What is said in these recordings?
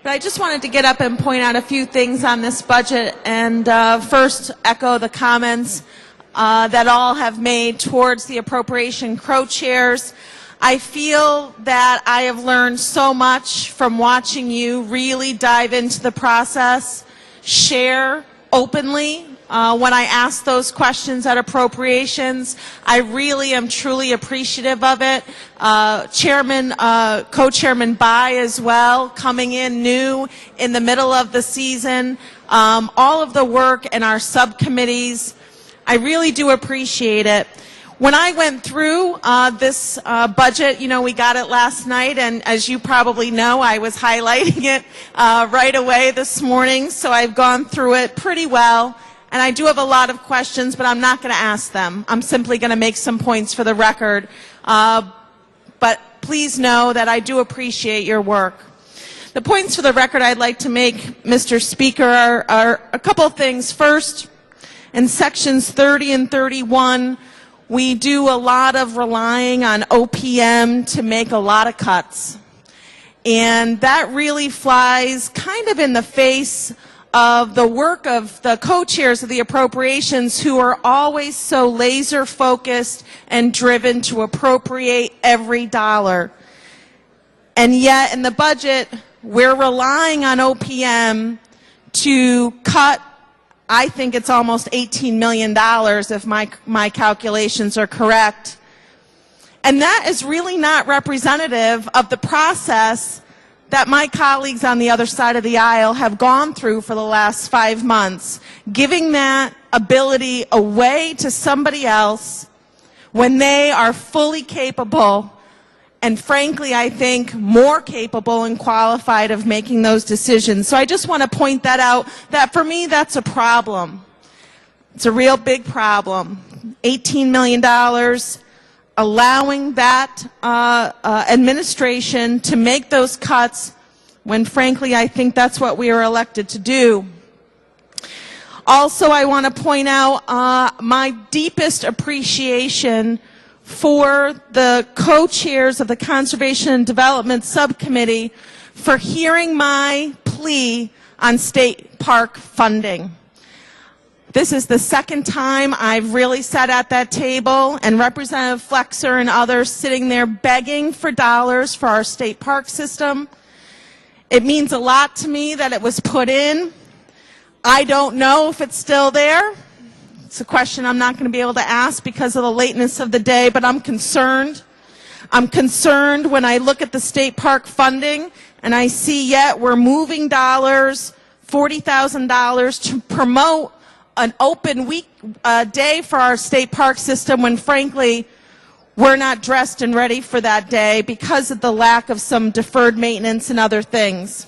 But I just wanted to get up and point out a few things on this budget, and first echo the comments that all have made towards the appropriation co-chairs. I feel that I have learned so much from watching you really dive into the process, share openly when I ask those questions at appropriations. I really am truly appreciative of it. Co-chairman Bai as well, coming in new in the middle of the season. All of the work in our subcommittees, I really do appreciate it. When I went through this budget, you know, we got it last night, and as you probably know, I was highlighting it right away this morning, so I've gone through it pretty well. And I do have a lot of questions, but I'm not going to ask them. I'm simply going to make some points for the record. But please know that I do appreciate your work. The points for the record I'd like to make, Mr. Speaker, are a couple of things. First, in sections 30 and 31, we do a lot of relying on OPM to make a lot of cuts. And that really flies kind of in the face of the work of the co-chairs of the appropriations, who are always so laser focused and driven to appropriate every dollar. And yet in the budget, we're relying on OPM to cut, I think it's almost $18 million if my calculations are correct. And that is really not representative of the process that my colleagues on the other side of the aisle have gone through for the last 5 months, giving that ability away to somebody else when they are fully capable and, frankly, I think more capable and qualified of making those decisions. So I just want to point that out, that for me that's a problem. It's a real big problem. $18 million, allowing that administration to make those cuts when, frankly, I think that's what we are elected to do. Also, I want to point out my deepest appreciation for the co-chairs of the Conservation and Development Subcommittee for hearing my plea on state park funding. This is the second time I've really sat at that table, and Representative Flexer and others sitting there begging for dollars for our state park system. It means a lot to me that it was put in. I don't know if it's still there. It's a question I'm not going to be able to ask because of the lateness of the day, but I'm concerned. I'm concerned when I look at the state park funding and I see yet we're moving dollars, $40,000 to promote an open day for our state park system when, frankly, we're not dressed and ready for that day because of the lack of some deferred maintenance and other things.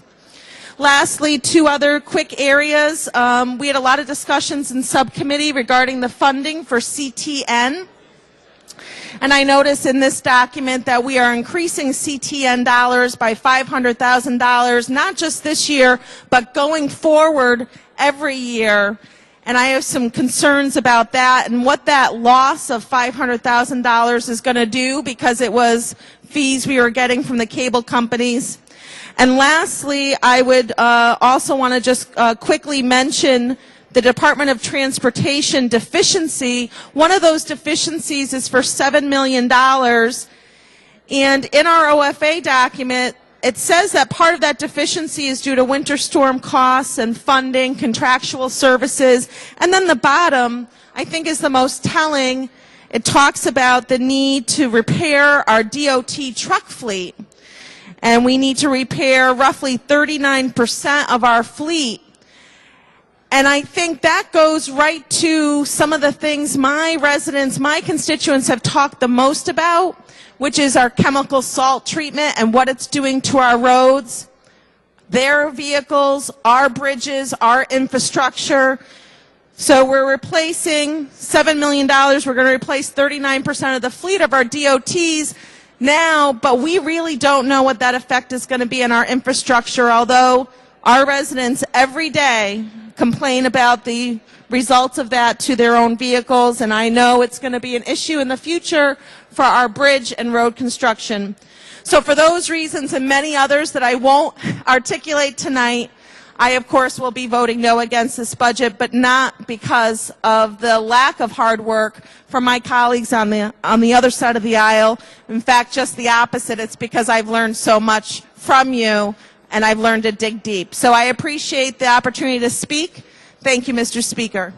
Lastly, two other quick areas. We had a lot of discussions in subcommittee regarding the funding for CTN. And I notice in this document that we are increasing CTN dollars by $500,000, not just this year, but going forward every year. And I have some concerns about that and what that loss of $500,000 is going to do, because it was fees we were getting from the cable companies. And lastly, I would also want to just quickly mention the Department of Transportation deficiency. One of those deficiencies is for $7 million. And in our OFA document, it says that part of that deficiency is due to winter storm costs and funding, contractual services. And then the bottom, I think, is the most telling. It talks about the need to repair our DOT truck fleet. And we need to repair roughly 39% of our fleet. And I think that goes right to some of the things my residents, my constituents have talked the most about, which is our chemical salt treatment and what it's doing to our roads, their vehicles, our bridges, our infrastructure. So we're replacing $7 million. We're going to replace 39% of the fleet of our DOTs now, but we really don't know what that effect is going to be on our infrastructure, although our residents every day complain about the results of that to their own vehicles, and I know it's going to be an issue in the future for our bridge and road construction. So for those reasons and many others that I won't articulate tonight, I, of course, will be voting no against this budget, but not because of the lack of hard work from my colleagues on the other side of the aisle. In fact, just the opposite. It's because I've learned so much from you, and I've learned to dig deep. So I appreciate the opportunity to speak. Thank you, Mr. Speaker.